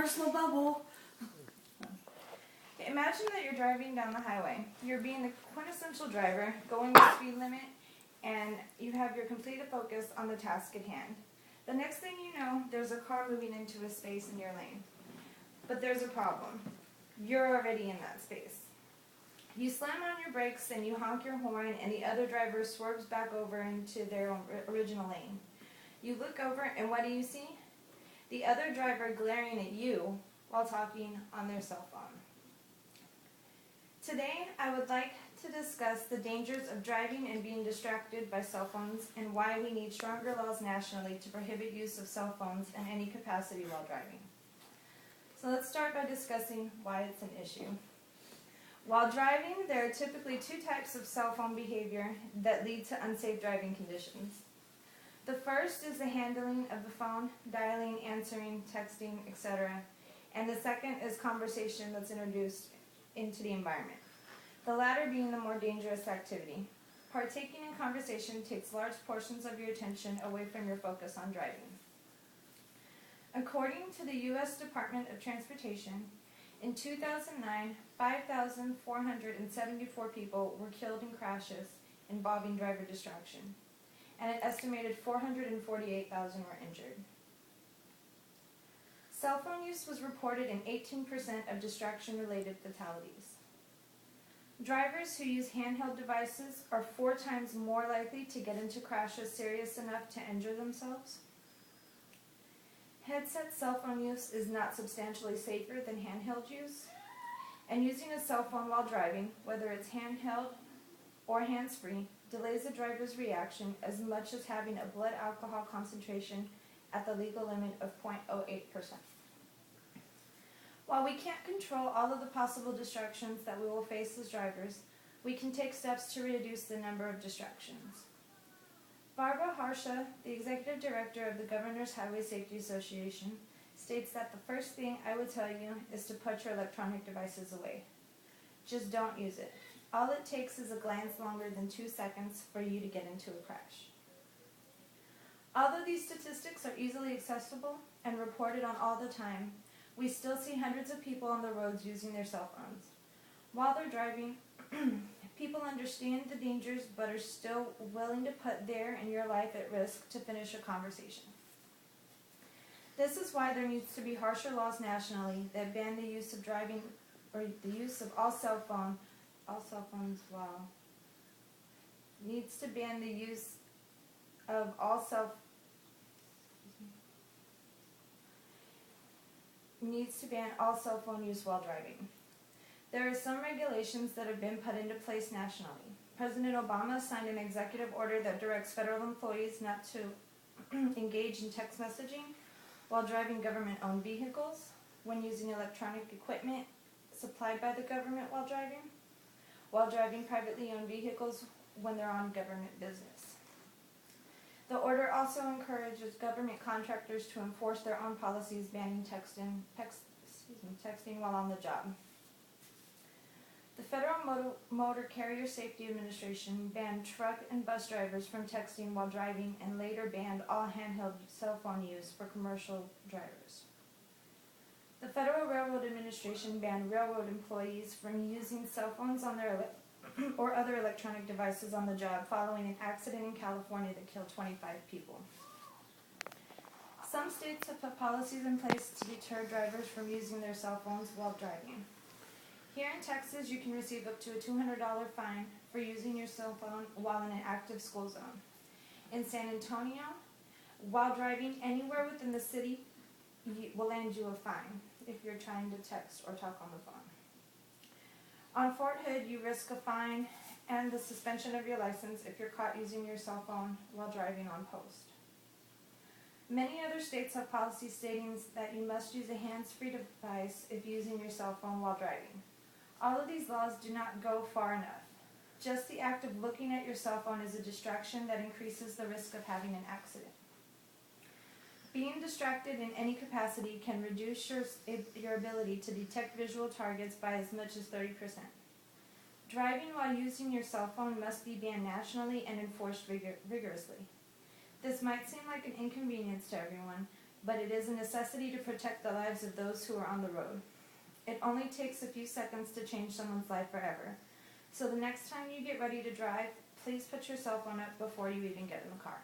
personal bubble. Imagine that you're driving down the highway. You're being the quintessential driver, going the speed limit, and you have your complete focus on the task at hand. The next thing you know, there's a car moving into a space in your lane. But there's a problem. You're already in that space. You slam on your brakes and you honk your horn, and the other driver swerves back over into their original lane. You look over, and what do you see? The other driver glaring at you while talking on their cell phone. Today, I would like to discuss the dangers of driving and being distracted by cell phones and why we need stronger laws nationally to prohibit use of cell phones in any capacity while driving. So let's start by discussing why it's an issue. While driving, there are typically two types of cell phone behavior that lead to unsafe driving conditions. The first is the handling of the phone, dialing, answering, texting, etc. And the second is conversation that's introduced into the environment, the latter being the more dangerous activity. Partaking in conversation takes large portions of your attention away from your focus on driving. According to the U.S. Department of Transportation, in 2009, 5,474 people were killed in crashes involving driver distraction, and an estimated 448,000 were injured. Cell phone use was reported in 18% of distraction-related fatalities. Drivers who use handheld devices are 4 times more likely to get into crashes serious enough to injure themselves. Headset cell phone use is not substantially safer than handheld use, and using a cell phone while driving, whether it's handheld or hands-free, delays the driver's reaction as much as having a blood alcohol concentration at the legal limit of 0.08%. While we can't control all of the possible distractions that we will face as drivers, we can take steps to reduce the number of distractions. Barbara Harsha, the executive director of the Governor's Highway Safety Association, states that the first thing I would tell you is to put your electronic devices away. Just don't use it. All it takes is a glance longer than 2 seconds for you to get into a crash. Although these statistics are easily accessible and reported on all the time, we still see hundreds of people on the roads using their cell phones. While they're driving, people understand the dangers but are still willing to put their and your life at risk to finish a conversation. This is why there needs to be harsher laws nationally that ban the use of driving or the use of all cell phones while needs to ban the use of all cell phone use while driving. There are some regulations that have been put into place nationally. President Obama signed an executive order that directs federal employees not to engage in text messaging while driving government-owned vehicles, when using electronic equipment supplied by the government while driving privately owned vehicles when they're on government business. The order also encourages government contractors to enforce their own policies banning texting while on the job. The Federal Motor Carrier Safety Administration banned truck and bus drivers from texting while driving and later banned all handheld cell phone use for commercial drivers. The Federal Railroad Administration banned railroad employees from using cell phones on their or other electronic devices on the job following an accident in California that killed 25 people. Some states have put policies in place to deter drivers from using their cell phones while driving. Here in Texas, you can receive up to a $200 fine for using your cell phone while in an active school zone. In San Antonio, while driving anywhere within the city, will land you a fine if you're trying to text or talk on the phone. On Fort Hood, you risk a fine and the suspension of your license if you're caught using your cell phone while driving on post. Many other states have policies stating that you must use a hands-free device if using your cell phone while driving. All of these laws do not go far enough. Just the act of looking at your cell phone is a distraction that increases the risk of having an accident. Being distracted in any capacity can reduce your ability to detect visual targets by as much as 30%. Driving while using your cell phone must be banned nationally and enforced rigorously. This might seem like an inconvenience to everyone, but it is a necessity to protect the lives of those who are on the road. It only takes a few seconds to change someone's life forever. So the next time you get ready to drive, please put your cell phone up before you even get in the car.